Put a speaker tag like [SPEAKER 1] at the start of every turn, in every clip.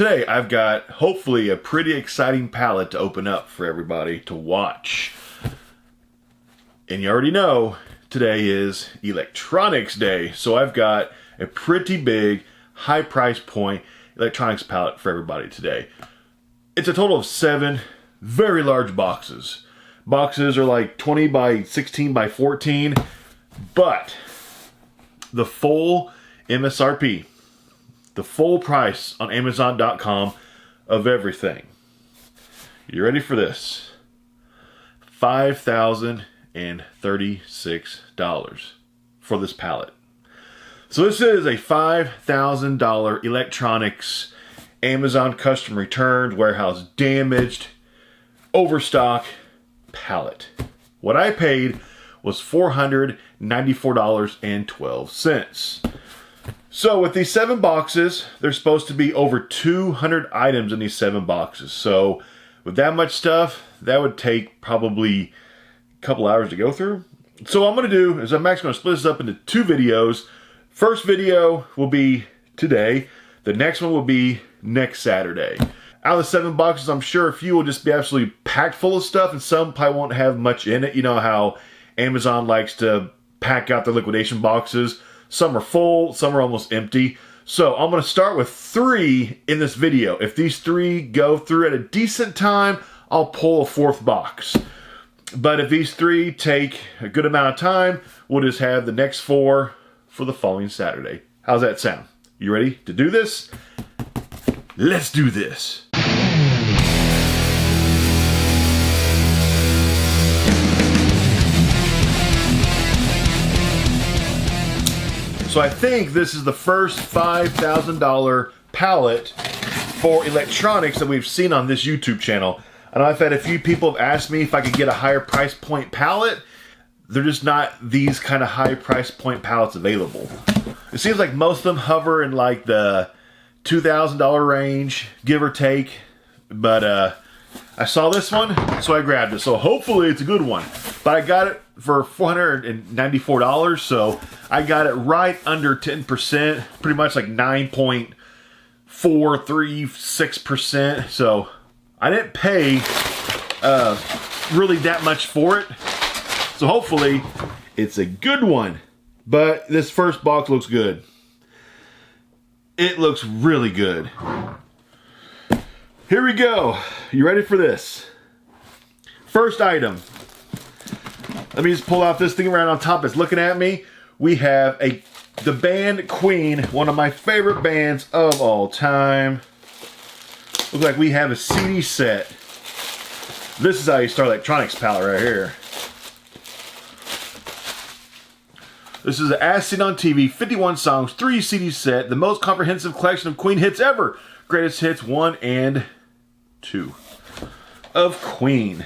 [SPEAKER 1] Today I've got hopefully a pretty exciting palette to open up for everybody to watch. And you already know today is Electronics Day, so I've got a pretty big high price point electronics palette for everybody today. It's a total of 7 very large boxes. Boxes are like 20 by 16 by 14, but the full MSRP, the full price on Amazon.com of everything. You ready for this? $5,036 for this palette. So this is a $5,000 electronics Amazon custom returned, warehouse damaged, overstock palette. What I paid was $494.12. So with these 7 boxes, there's supposed to be over 200 items in these 7 boxes. So with that much stuff, that would take probably a couple hours to go through. So what I'm going to do is I'm actually going to split this up into 2 videos. First video will be today. The next one will be next Saturday. Out of the 7 boxes, I'm sure a few will just be absolutely packed full of stuff, and some probably won't have much in it. You know how Amazon likes to pack out their liquidation boxes. Some are full, some are almost empty. So I'm going to start with 3 in this video. If these 3 go through at a decent time, I'll pull a 4th box. But if these 3 take a good amount of time, we'll just have the next 4 for the following Saturday. How's that sound? You ready to do this? Let's do this. So I think this is the first $5,000 palette for electronics that we've seen on this YouTube channel. And I've had a few people have asked me if I could get a higher price point palette. They're just not these kind of high price point palettes available. It seems like most of them hover in like the $2,000 range, give or take. But I saw this one, so I grabbed it. So hopefully it's a good one. But I got it for $494, so I got it right under 10%, pretty much like 9.436%. So I didn't pay really that much for it. So hopefully it's a good one. But this first box looks good. It looks really good. Here we go. You ready for this? First item. Let me just pull out this thing around on top that's looking at me. We have the band Queen, one of my favorite bands of all time. Looks like we have a CD set. This is how you start electronics palette right here. This is the As Seen on TV, 51 songs, 3 CD set, the most comprehensive collection of Queen hits ever. Greatest hits 1 and 2 of Queen.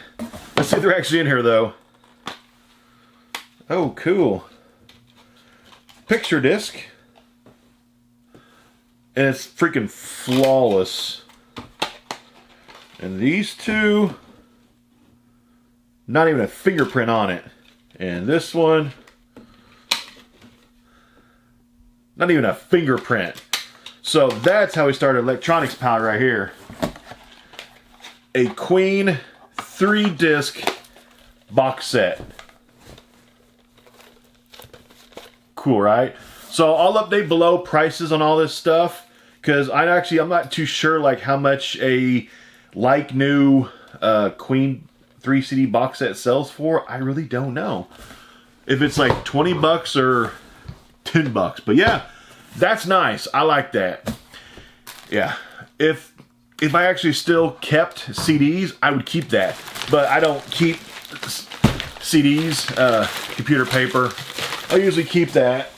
[SPEAKER 1] Let's see if they're actually in here though. Oh, cool. Picture disc. And it's freaking flawless. And these 2, not even a fingerprint on it. And this one, not even a fingerprint. So that's how we started electronics palette right here. A Queen 3-disc box set. Cool, right? So I'll update below prices on all this stuff, because I'm not too sure like how much a like new Queen 3 CD box set sells for. I really don't know if it's like 20 bucks or 10 bucks. But yeah, that's nice. I like that. Yeah. If I actually still kept CDs, I would keep that. But I don't keep CDs, computer paper. I usually keep that,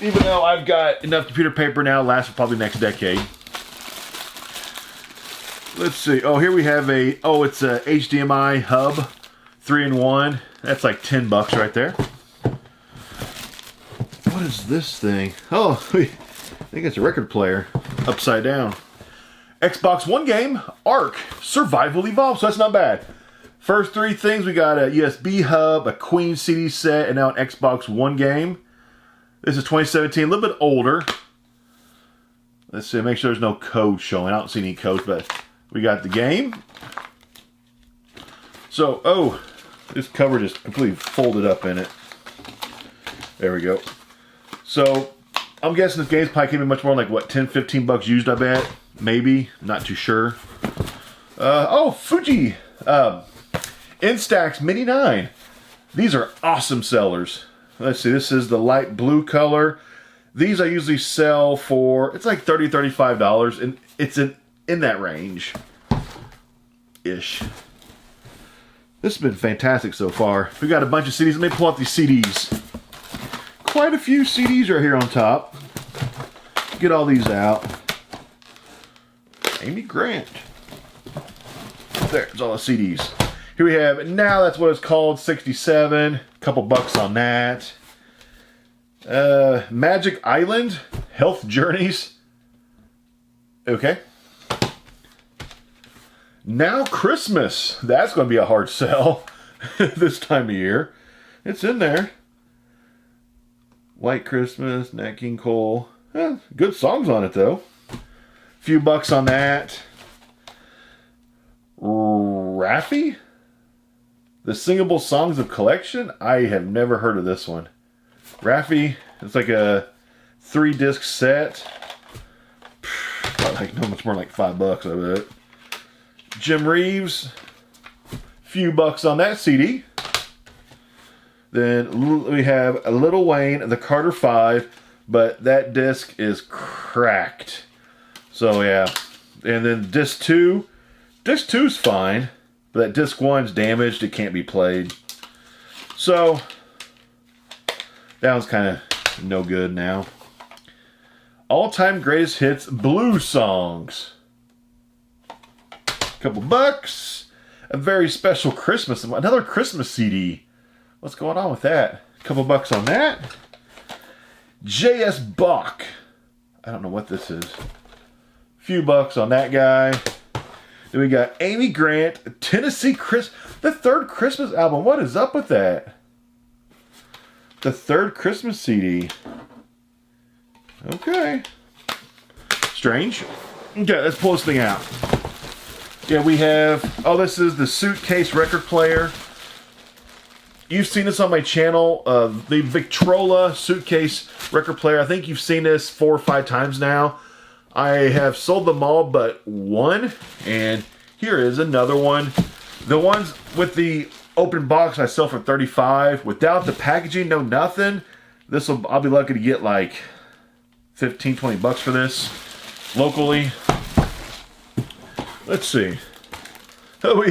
[SPEAKER 1] even though I've got enough computer paper now to last for probably the next decade. Let's see. Oh, here we have it's a HDMI Hub 3-in-1. That's like 10 bucks right there. What is this thing? Oh, I think it's a record player. Upside down. Xbox One game, Ark, Survival Evolved. So that's not bad. First 3 things, we got a USB hub, a Queen CD set, and now an Xbox One game. This is 2017, a little bit older. Let's see, make sure there's no code showing. I don't see any codes, but we got the game. So, oh, this cover just completely folded up in it. There we go. So, I'm guessing this game's probably came in much more like, what, 10, 15 bucks used, I bet? Maybe. Not too sure. Oh, Fuji. Instax Mini 9. These are awesome sellers. Let's see, this is the light blue color. These I usually sell for, it's like $30, $35, and it's in that range. Ish. This has been fantastic so far. We got a bunch of CDs. Let me pull out these CDs. Quite a few CDs right here on top. Get all these out. Amy Grant. There's all the CDs. Here we have, now that's what it's called, 67. Couple bucks on that. Magic Island, Health Journeys. Okay. Now Christmas. That's going to be a hard sell this time of year. It's in there. White Christmas, Nat King Cole. Good songs on it though. Few bucks on that. Raffi? The Singable Songs of Collection? I have never heard of this one. Raffi, it's like a 3-disc set. Like no much more than like $5, I bet. Jim Reeves, few bucks on that CD. Then we have a Lil Wayne, the Carter 5, but that disc is cracked. So yeah, and then disc 2. Disc 2's fine, but that disc 1's damaged. It can't be played. So that one's kind of no good now. All-time greatest hits blues songs. Couple bucks. A very special Christmas. Another Christmas CD. What's going on with that? Couple bucks on that. J.S. Bach. I don't know what this is. Few bucks on that guy. Then we got Amy Grant, Tennessee the third Christmas album. What is up with that? The third Christmas CD. Okay. Strange. Okay, let's pull this thing out. Yeah, we have, oh, this is the Suitcase record player. You've seen this on my channel, the Victrola Suitcase record player. I think you've seen this 4 or 5 times now. I have sold them all but one, and here is another one. The ones with the open box I sell for $35. Without the packaging, no nothing. I'll be lucky to get like 15, 20 bucks for this locally. Let's see. Oh,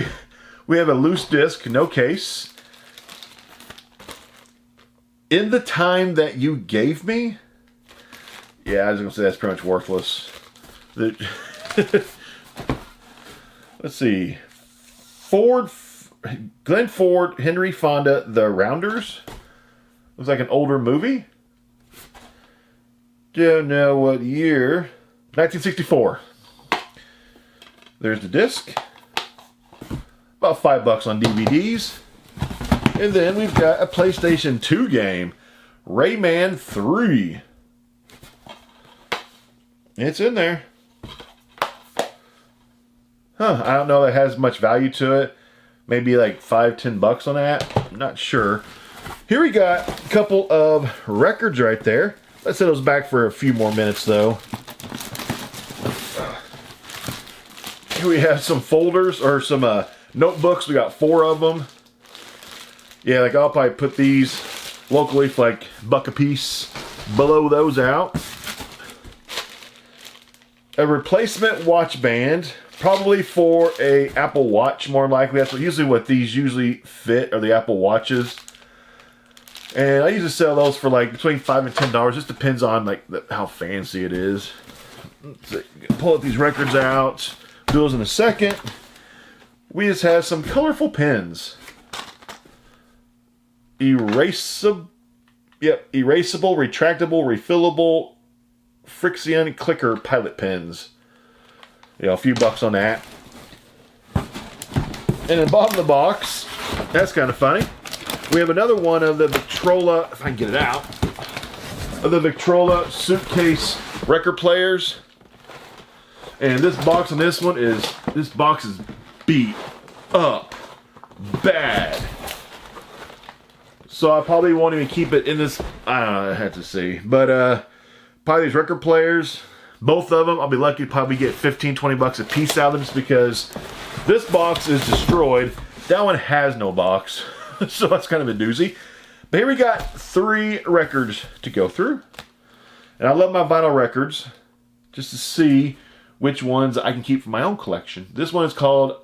[SPEAKER 1] we have a loose disc, no case. In the Time That You Gave Me. Yeah, I was gonna say that's pretty much worthless. Let's see. Glenn Ford, Henry Fonda, The Rounders. Looks like an older movie. Don't know what year. 1964. There's the disc. About $5 on DVDs. And then we've got a PlayStation 2 game. Rayman 3. It's in there. Huh, I don't know if it has much value to it. Maybe like $5, $10 on that. I'm not sure. Here we got a couple of records right there. Let's set those back for a few more minutes though. Here we have some folders or some notebooks. We got 4 of them. Yeah, like I'll probably put these locally for like $1 a piece. Blow those out. A replacement watch band, probably for a Apple Watch more likely. That's usually what these usually fit, are the Apple Watches. And I usually sell those for like between $5 and $10. Just depends on like how fancy it is. Let's see, pull these records out. Do those in a second. We just have some colorful pens. Erasable, retractable, refillable, Frixion clicker pilot pens. Yeah, a few bucks on that. And at the bottom of the box, that's kind of funny. We have another one of the Victrola, if I can get it out, of the Victrola Suitcase record players. And this box on this one is, this box is beat up bad. So I probably won't even keep it in this, I don't know, I have to see. But probably these record players, both of them, I'll be lucky to probably get 15, 20 bucks a piece out of them just because this box is destroyed. That one has no box. So that's kind of a doozy. But here we got 3 records to go through. And I love my vinyl records just to see which ones I can keep for my own collection. This one is called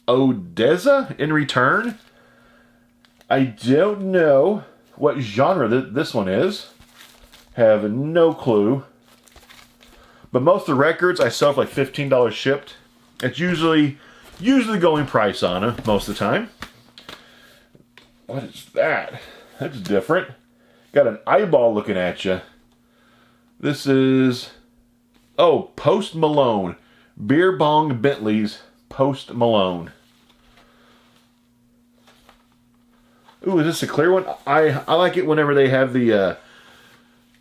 [SPEAKER 1] Odessa in Return. I don't know what genre this one is. Have no clue. But most of the records I sell for like $15 shipped. It's usually the going price on them most of the time. What is that? That's different. Got an eyeball looking at you. This is, oh, Post Malone. Beer Bong Bentley's Post Malone. Ooh, is this a clear one? I like it whenever they have the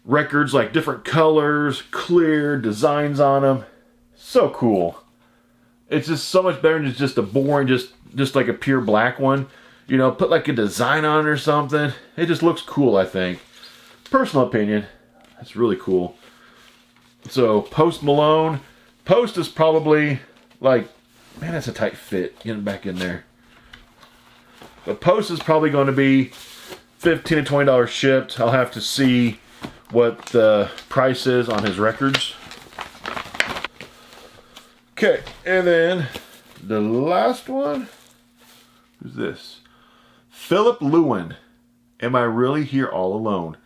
[SPEAKER 1] records like different colors, clear designs on them. So cool. It's just so much better than just a boring, just like a pure black one. You know, put like a design on it or something. It just looks cool, I think. Personal opinion. That's really cool. So, Post Malone. Post is probably like, man, that's a tight fit. Getting back in there. But Post is probably going to be $15 to $20 shipped. I'll have to see what the price is on his records. Okay, and then the last one. Who's this? Philip Lewin. Am I Really Here All Alone?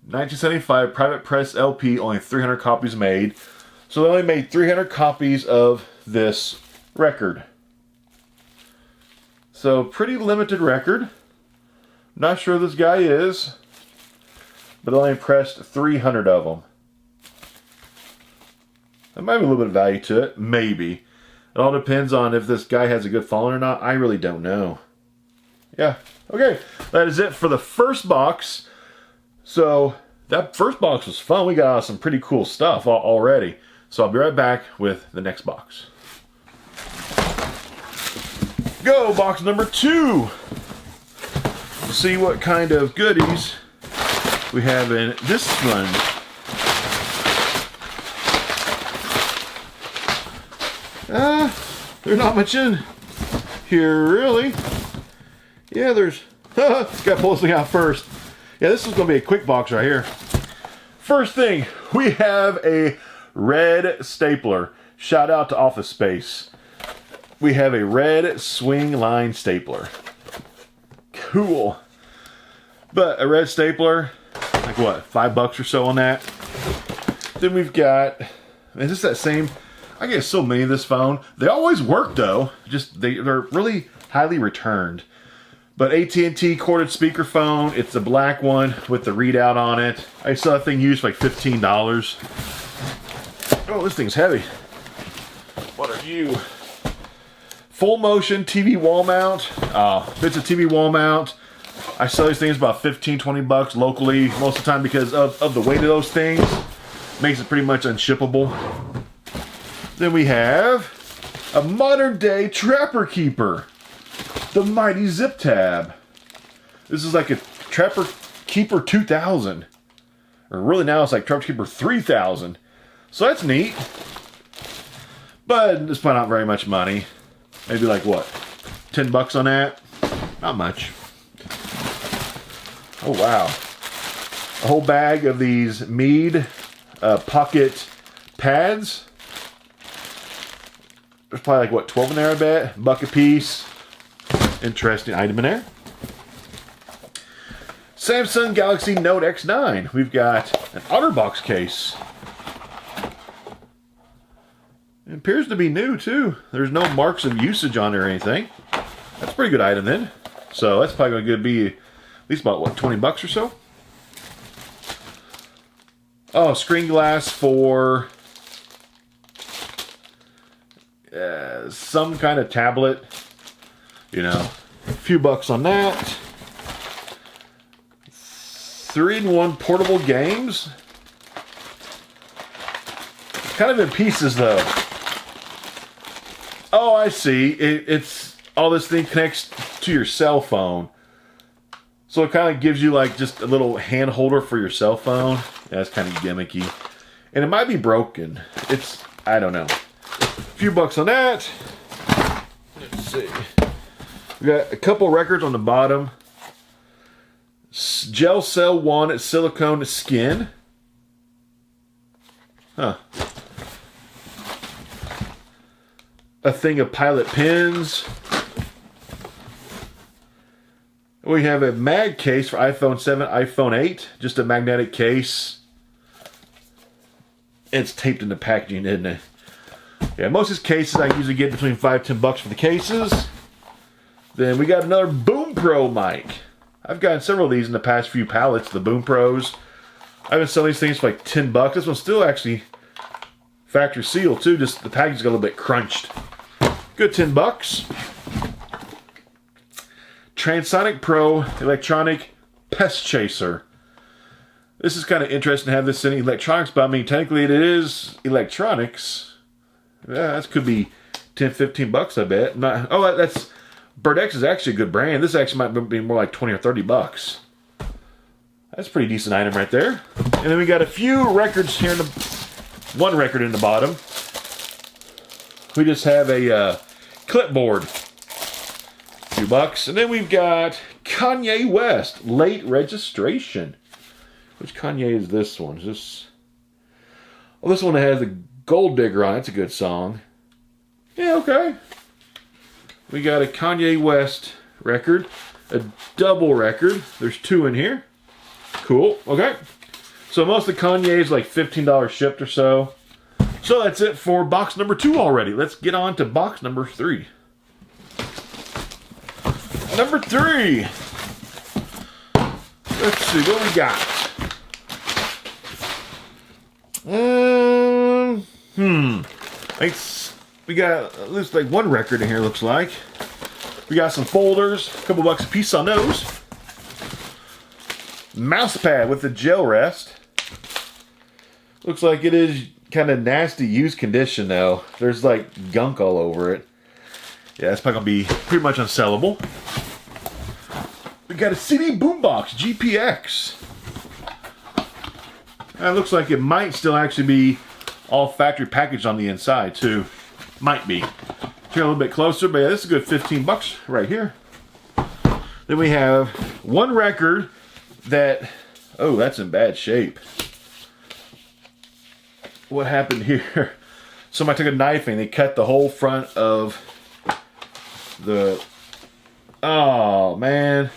[SPEAKER 1] 1975 private press LP, only 300 copies made. So they only made 300 copies of this record. So pretty limited record. Not sure who this guy is, but they only pressed 300 of them. There might be a little bit of value to it, maybe. It all depends on if this guy has a good following or not. I really don't know. Yeah, okay. That is it for the first box. So that first box was fun. We got some pretty cool stuff already. So I'll be right back with the next box. Go, box number 2. We'll see what kind of goodies we have in this one. There's not much in here, really. Yeah, there's... Gotta pull this thing out first. Yeah, this is going to be a quick box right here. First thing, we have a red stapler. Shout out to Office Space. We have a red swing line stapler. Cool. But a red stapler, like what, $5 or so on that. Then we've got, is this that same, I get so many of this phone. They always work though, just they're really highly returned. But AT&T corded speakerphone, it's the black one with the readout on it. I saw that thing used for like $15. Oh, this thing's heavy. What are you? Full motion TV wall mount. If it's a TV wall mount, I sell these things about 15, 20 bucks locally most of the time because of the weight of those things. Makes it pretty much unshippable. Then we have a modern day Trapper Keeper. The mighty Zip Tab. This is like a Trapper Keeper 2000. Or really now it's like Trapper Keeper 3000. So that's neat. But it's probably not very much money. Maybe like what? 10 bucks on that? Not much. Oh wow. A whole bag of these Mead pocket pads. There's probably like what, 12 in there I bet? Buck a piece. Interesting item in there. Samsung Galaxy Note X9. We've got an OtterBox case. It appears to be new too. There's no marks of usage on it or anything. That's a pretty good item then. So that's probably going to be at least about what, 20 bucks or so? Oh, screen glass for some kind of tablet. You know, a few bucks on that. 3-in-1 portable games. Kind of in pieces though. Oh, I see. It's all this thing connects to your cell phone. So it kind of gives you like just a little hand holder for your cell phone. That's kind of gimmicky. And it might be broken. I don't know. A few bucks on that. Let's see. We got a couple records on the bottom. Gel Cell 1 silicone skin. Huh. A thing of Pallet pins. We have a mag case for iPhone 7, iPhone 8. Just a magnetic case. It's taped in the packaging, isn't it? Yeah, most of these cases I usually get between $5 and $10 for the cases. Then we got another Boom Pro mic. I've gotten several of these in the past few pallets, the Boom Pros. I've been selling these things for like $10. This one's still actually factory sealed too, just the package got a little bit crunched. Good $10. Transonic Pro electronic pest chaser. This is kind of interesting to have this in electronics, but I mean technically it is electronics. Yeah, this could be $10-15, I bet. That's Birdex is actually a good brand. This actually might be more like $20 or $30. That's a pretty decent item right there. And then we got a few records here one record in the bottom. We just have a clipboard. Few bucks. And then we've got Kanye West, Late Registration. Which Kanye is this one? Is this... Oh, this one has the Gold Digger on it. It's a good song. Yeah, okay. We got a Kanye West record. A double record. There's 2 in here. Cool. Okay. So most of the Kanye is like $15 shipped or so. So that's it for box number 2 already. Let's get on to box number 3. Number 3. Let's see what we got. We got at least like 1 record in here, looks like. We got some folders, a couple bucks a piece on those. Mouse pad with the gel rest. Looks like it is kind of nasty used condition though. There's like gunk all over it. Yeah, it's probably gonna be pretty much unsellable. We got a CD boombox GPX. It looks like it might still actually be all factory packaged on the inside too. Might be. Turn a little bit closer, but yeah, this is a good $15 right here. Then we have 1 record that, oh, that's in bad shape. What happened here? Somebody took a knife and they cut the whole front of the, oh man.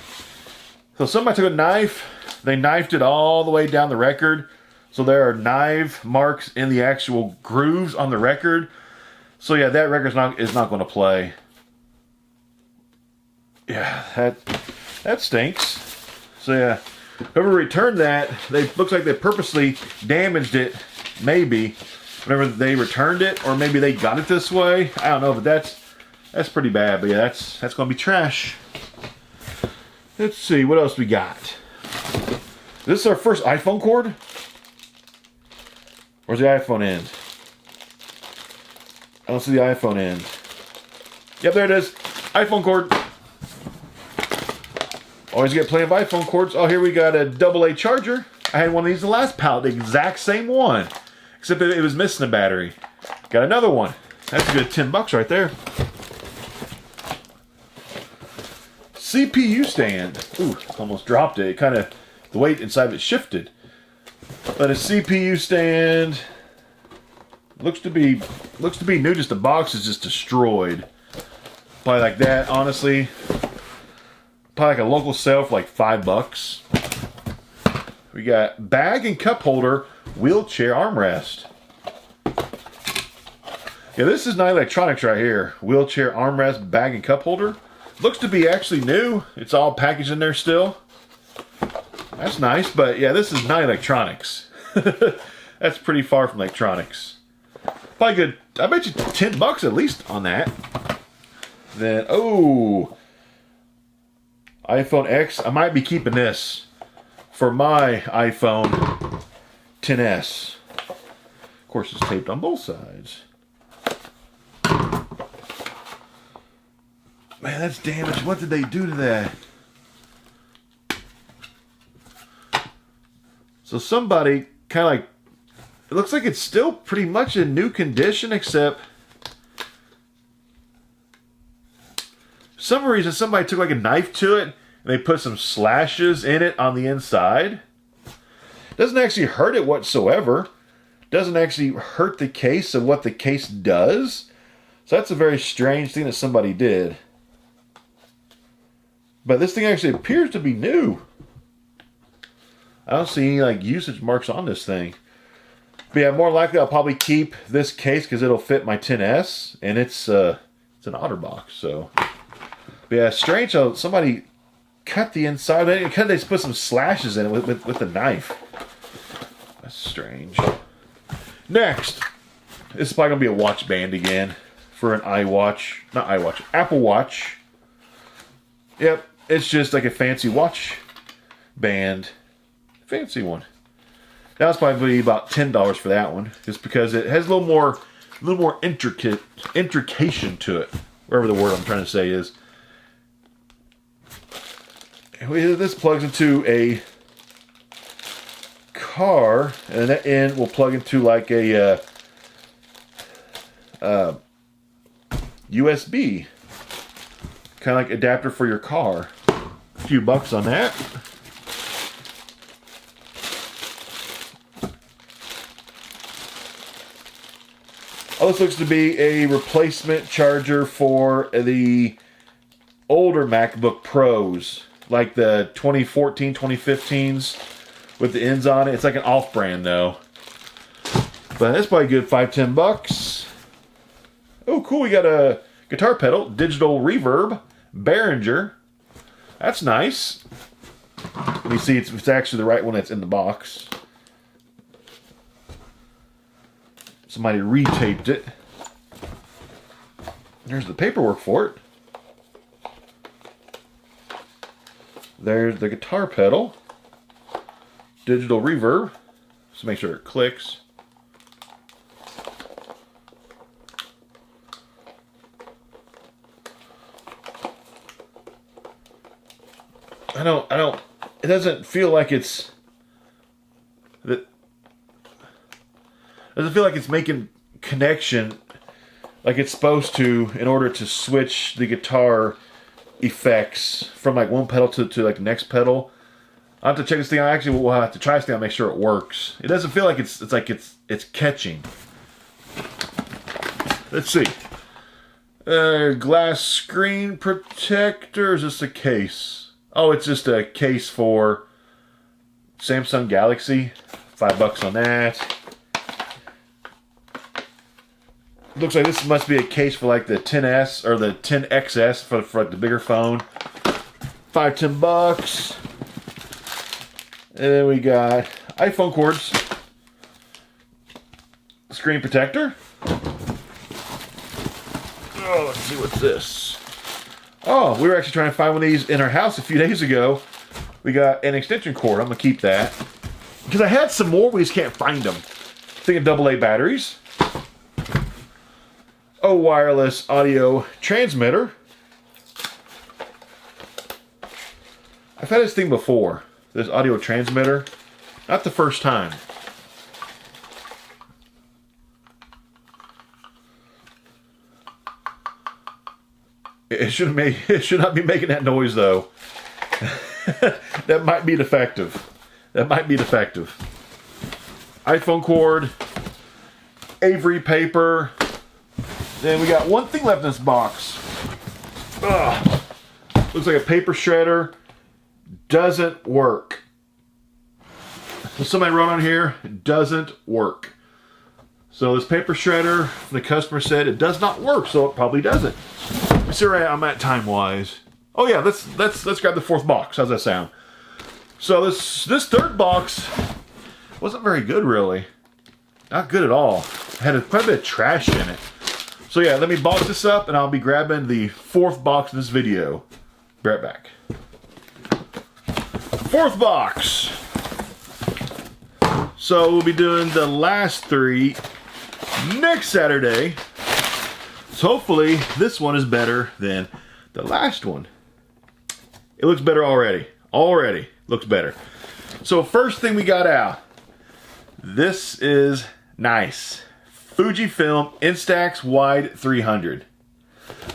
[SPEAKER 1] So somebody took a knife, they knifed it all the way down the record. So there are knife marks in the actual grooves on the record. So yeah, that record's is not going to play. Yeah, that stinks. So yeah, whoever returned that, looks like they purposely damaged it. Maybe whenever they returned it, or maybe they got it this way. I don't know, but that's pretty bad. But yeah, that's going to be trash. Let's see what else we got. This is our first iPhone cord. Where's the iPhone end? I don't see the iPhone end. Yep, there it is. iPhone cord. Always get plenty of iPhone cords. Oh, here we got a AA charger. I had one of these in the last pallet, the exact same one. Except that it was missing a battery. Got another one. That's a good $10 right there. CPU stand. Ooh, almost dropped it. It kind of, the weight inside of it shifted. But a CPU stand looks to be new. Just the box is just destroyed. Probably like that, honestly. Probably like a local sale for like $5. We got bag and cup holder, wheelchair armrest. Yeah, this is not electronics right here. Wheelchair armrest, bag and cup holder. Looks to be actually new. It's all packaged in there still. That's nice, but yeah, this is not electronics. That's pretty far from electronics. Probably good, I bet you $10 at least on that. Then, oh, iPhone X. I might be keeping this for my iPhone XS. Of course, it's taped on both sides. Man, that's damaged. What did they do to that? So somebody kind of like, it looks like it's still pretty much in new condition, except for some reason somebody took like a knife to it and they put some slashes in it on the inside. Doesn't actually hurt it whatsoever. Doesn't actually hurt the case of what the case does. So that's a very strange thing that somebody did. But this thing actually appears to be new. I don't see any like usage marks on this thing. But yeah, more likely I'll probably keep this case because it'll fit my 10S, and it's an OtterBox. So, but yeah, strange how somebody cut the inside. They put some slashes in it with a knife. That's strange. Next, this is probably gonna be a watch band again for an Apple Watch. Yep, it's just like a fancy watch band. Fancy one. That was probably about $10 for that one, just because it has a little more intrication to it, whatever the word I'm trying to say is. This plugs into a car, and that end will plug into like a USB, kind of like adapter for your car. A few bucks on that. Oh, this looks to be a replacement charger for the older MacBook Pros, like the 2014, 2015s with the ends on it. It's like an off-brand though. But that's probably good, $5-10. Oh, cool, we got a guitar pedal, digital reverb, Behringer. That's nice. Let me see, it's actually the right one that's in the box. Somebody retaped it. There's the paperwork for it. There's the guitar pedal. Digital reverb. So make sure it clicks. It doesn't feel like it's making connection like it's supposed to in order to switch the guitar effects from like one pedal to like the next pedal. I'll have to check this thing out. Actually, we'll have to try this thing out and make sure it works. It doesn't feel like it's catching. Let's see. Glass screen protector. Is this a case? Oh, it's just a case for Samsung Galaxy. $5 on that. Looks like this must be a case for like the 10S or the 10XS for like the bigger phone. $5-10. And then we got iPhone cords. Screen protector. Oh, let's see what's this. Oh, we were actually trying to find one of these in our house a few days ago. We got an extension cord. I'm going to keep that. Because I had some more, we just can't find them. Think of AA batteries. A wireless audio transmitter. I've had this thing before. This audio transmitter. Not the first time. It should not be making that noise though. That might be defective. iPhone cord, Avery paper. Then we got one thing left in this box. Ugh. Looks like a paper shredder. Doesn't work. So somebody wrote on here, it doesn't work. So this paper shredder, the customer said it does not work, so it probably doesn't. Let's see where I'm at time-wise. Oh yeah, let's grab the fourth box. How's that sound? So this third box wasn't very good, really. Not good at all. It had quite a bit of trash in it. So yeah, let me box this up, and I'll be grabbing the fourth box in this video. Be right back. Fourth box. So we'll be doing the last three next Saturday. So hopefully this one is better than the last one. It looks better already. Already looks better. So first thing we got out. This is nice. Fujifilm Instax Wide 300.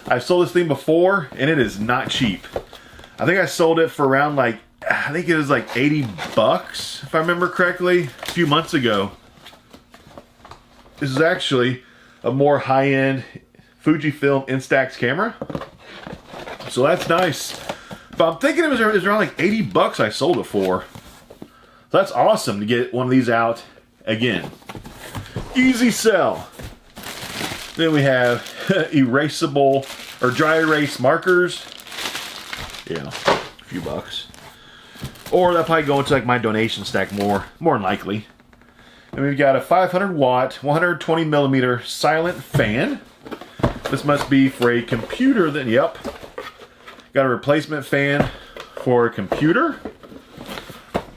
[SPEAKER 1] I've sold this thing before, and it is not cheap. I think I sold it for around like, I think it was like 80 bucks, if I remember correctly, a few months ago. This is actually a more high-end Fujifilm Instax camera. So that's nice. But I'm thinking it was around like 80 bucks I sold it for. So that's awesome to get one of these out again. Easy sell. Then we have erasable or dry erase markers. Yeah, a few bucks. Or that'll probably go into like my donation stack more than likely. And we've got a 500 watt, 120 millimeter silent fan. This must be for a computer then, yep. Got a replacement fan for a computer.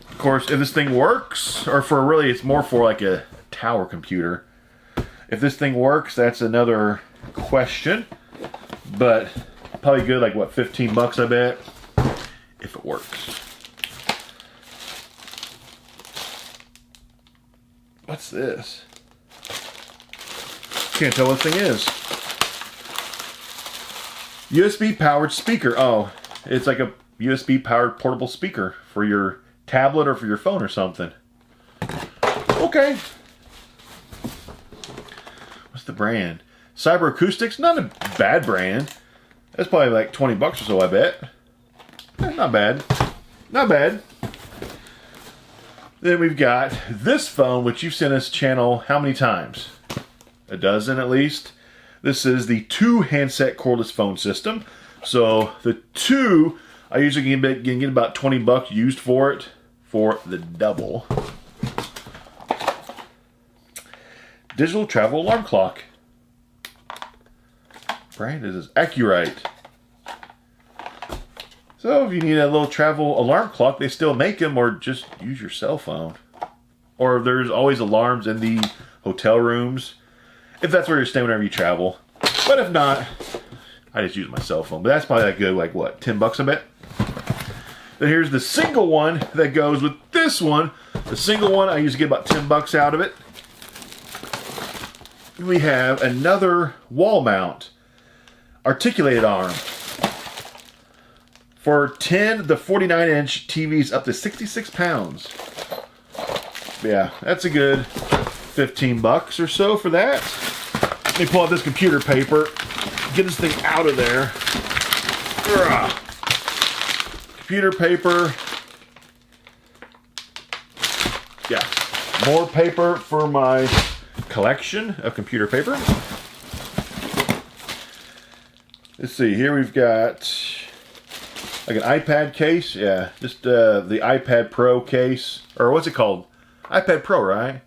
[SPEAKER 1] Of course, if this thing works, or for really, it's more for like a tower computer. If this thing works, that's another question. But probably good, like what, 15 bucks, I bet, if it works. What's this? Can't tell what this thing is. USB powered speaker. Oh, it's like a USB powered portable speaker for your tablet or for your phone or something. Okay. What's the brand? Cyber Acoustics. Not a bad brand. That's probably like 20 bucks or so, I bet. Not bad. Not bad. Then we've got this phone, which you've seen us channel how many times? A dozen at least. This is the 2 handset cordless phone system. So the 2, I usually can get about 20 bucks used for it for the double. Digital travel alarm clock. Brand is Accurate. So if you need a little travel alarm clock, they still make them, or just use your cell phone. Or there's always alarms in the hotel rooms, if that's where you're staying whenever you travel. But if not, I just use my cell phone. But that's probably like good, like what, 10 bucks I bet? Then here's the single one that goes with this one. The single one, I usually get about 10 bucks out of it. We have another wall mount, articulated arm. For 10 to 49-inch TVs up to 66 pounds. Yeah, that's a good 15 bucks or so for that. Let me pull out this computer paper. Get this thing out of there. Ugh. Computer paper. Yeah, more paper for my collection of computer paper. Let's see, here we've got like an iPad case. Yeah, just the iPad Pro case. Or what's it called? iPad Pro, right?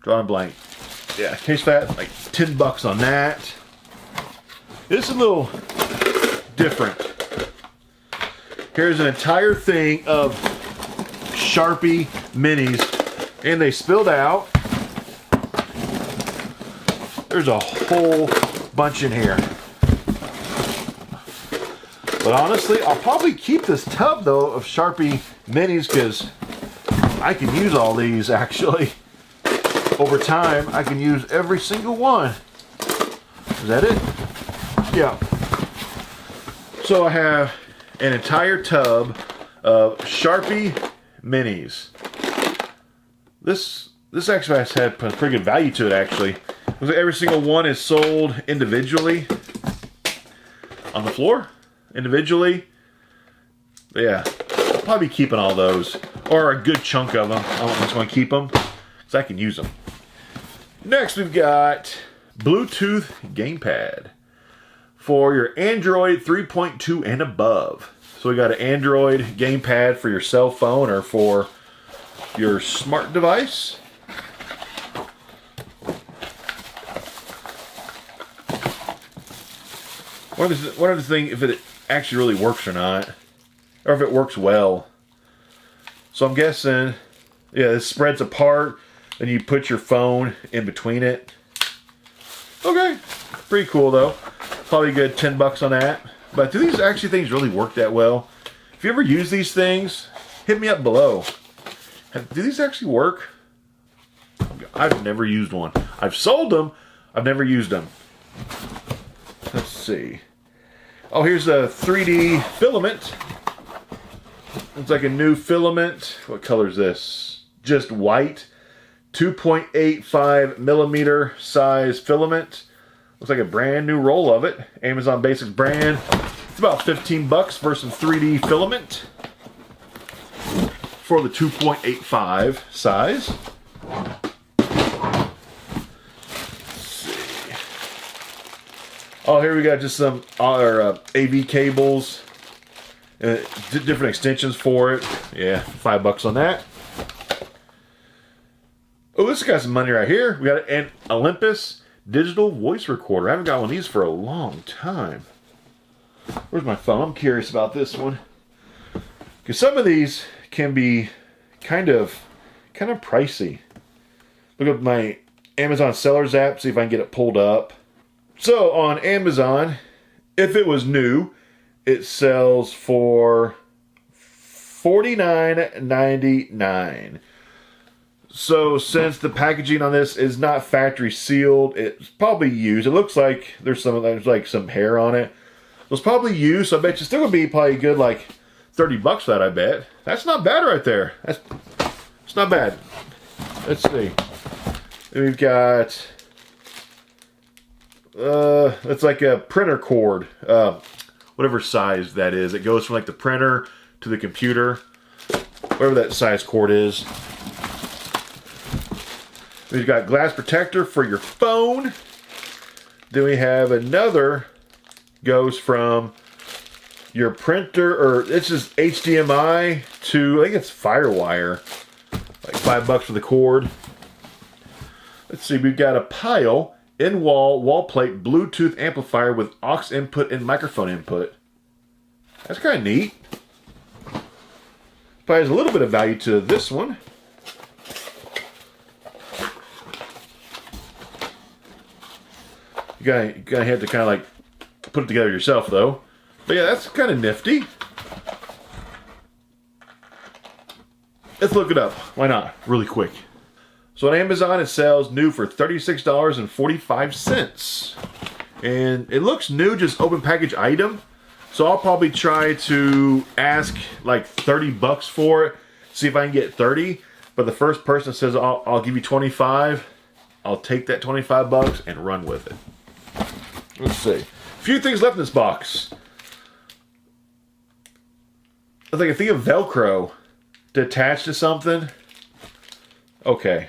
[SPEAKER 1] Drawing a blank. Yeah, case for that, like 10 bucks on that. This is a little different. Here's an entire thing of Sharpie minis, and they spilled out. There's a whole bunch in here. But honestly, I'll probably keep this tub though of Sharpie minis because I can use all these actually. Over time, I can use every single one. Is that it? Yeah. So I have an entire tub of Sharpie minis. This actually has had pretty good value to it actually. Looks like every single one is sold individually on the floor. Individually. But yeah, I'll probably be keeping all those. Or a good chunk of them. I just want to keep them because I can use them. Next we've got Bluetooth gamepad for your Android 3.2 and above. So we got an Android gamepad for your cell phone or for your smart device. One of the things if it actually really works or not, or if it works well. So I'm guessing, yeah, this spreads apart, and you put your phone in between it. Okay, pretty cool though. Probably a good 10 bucks on that. But do these actually things really work that well? If you ever use these things, hit me up below. Do these actually work? I've never used one. I've sold them. I've never used them. Let's see. Oh, here's a 3D filament. It's like a new filament. What color is this? Just white. 2.85 millimeter size filament. Looks like a brand new roll of it. Amazon Basics brand. It's about 15 bucks for some 3D filament for the 2.85 size. Oh, here we got just some AV cables, different extensions for it. Yeah, 5 bucks on that. Oh, this got some money right here. We got an Olympus digital voice recorder. I haven't got one of these for a long time. Where's my phone? I'm curious about this one. Because some of these can be kind of pricey. Look at my Amazon Sellers app, see if I can get it pulled up. So on Amazon, if it was new, it sells for $49.99. So since the packaging on this is not factory sealed, it's probably used. It looks like there's like some hair on it. It's probably used, so I bet you still gonna be probably good like 30 bucks for that, I bet. That's not bad right there. It's not bad. Let's see. We've got it's like a printer cord, whatever size that is. It goes from like the printer to the computer, whatever that size cord is. We've got glass protector for your phone. Then we have another, goes from your printer, or it's just HDMI to, I think it's Firewire. Like 5 bucks for the cord. Let's see, we've got a Pile in-wall wall plate Bluetooth amplifier with aux input and microphone input. That's kind of neat. Probably has a little bit of value to this one. You're gonna have to kind of like put it together yourself though. But yeah, that's kind of nifty. Let's look it up. Why not? Really quick. So on Amazon, it sells new for $36.45. And it looks new, just open package item. So I'll probably try to ask like 30 bucks for it. See if I can get 30. But the first person that says, I'll give you 25, I'll take that 25 bucks and run with it. Let's see. A few things left in this box. I think a thing of Velcro to attach to something. Okay.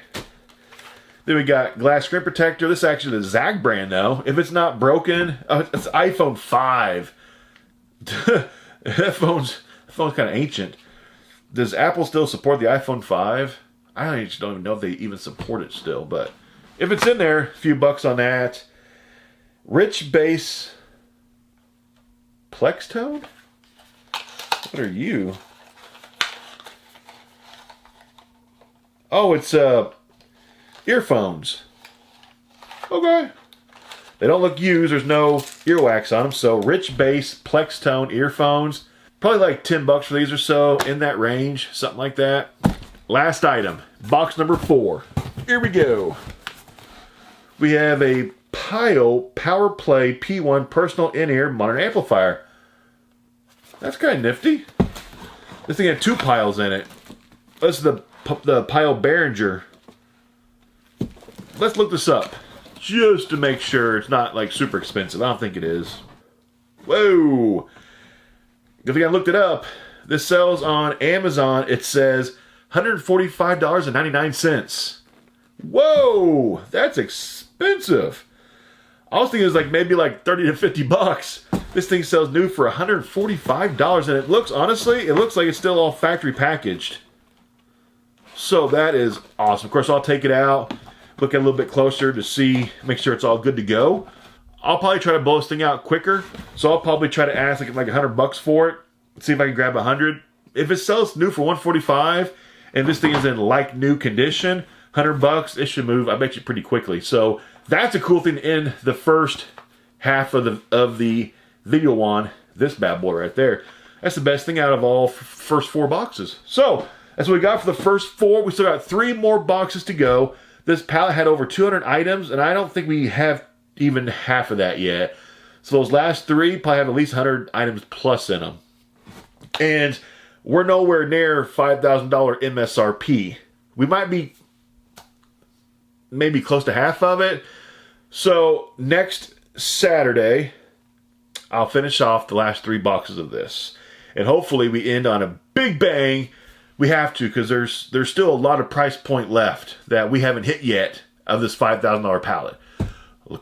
[SPEAKER 1] Then we got glass screen protector. This is actually the Zag brand though. If it's not broken, it's iPhone 5. that phone's kind of ancient. Does Apple still support the iPhone 5? I don't even know if they even support it still, but if it's in there, a few bucks on that. Rich bass Plex tone? What are you? Oh, it's earphones. Okay. They don't look used. There's no earwax on them. So rich bass Plex tone earphones. Probably like 10 bucks for these or so, in that range, something like that. Last item, box number 4. Here we go. We have a Pile Power Play P1 personal in-ear modern amplifier. That's kind of nifty. This thing had 2 piles in it. This is the Pile Behringer. Let's look this up just to make sure it's not like super expensive. I don't think it is. Whoa! If I looked it up, this sells on Amazon. It says $145.99. Whoa! That's expensive. I was thinking it was like maybe like 30 to 50 bucks. This thing sells new for $145, and it looks, honestly, it looks like it's still all factory packaged. So that is awesome. Of course, I'll take it out, look at it a little bit closer to see, make sure it's all good to go. I'll probably try to blow this thing out quicker, so I'll probably try to ask like 100 bucks for it, see if I can grab 100. If it sells new for $145, and this thing is in like new condition, 100 bucks, it should move, I bet you, pretty quickly. So that's a cool thing to end the first half of the video on this bad boy right there. That's the best thing out of all first 4 boxes. So that's what we got for the first 4. We still got 3 more boxes to go. This pallet had over 200 items, and I don't think we have even half of that yet. So those last 3 probably have at least 100 items plus in them. And we're nowhere near $5,000 MSRP. We might be maybe close to half of it. So next Saturday, I'll finish off the last 3 boxes of this. And hopefully we end on a big bang. We have to, because there's still a lot of price point left that we haven't hit yet of this $5,000 pallet.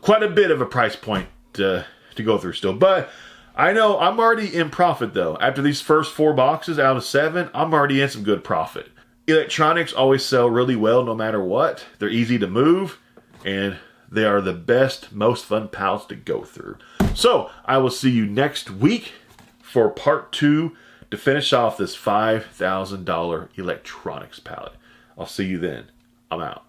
[SPEAKER 1] Quite a bit of a price point to go through still. But I know I'm already in profit though. After these first 4 boxes out of 7, I'm already in some good profit. Electronics always sell really well no matter what. They're easy to move, and they are the best, most fun pallets to go through. So I will see you next week for part 2 to finish off this $5,000 electronics pallet. I'll see you then. I'm out.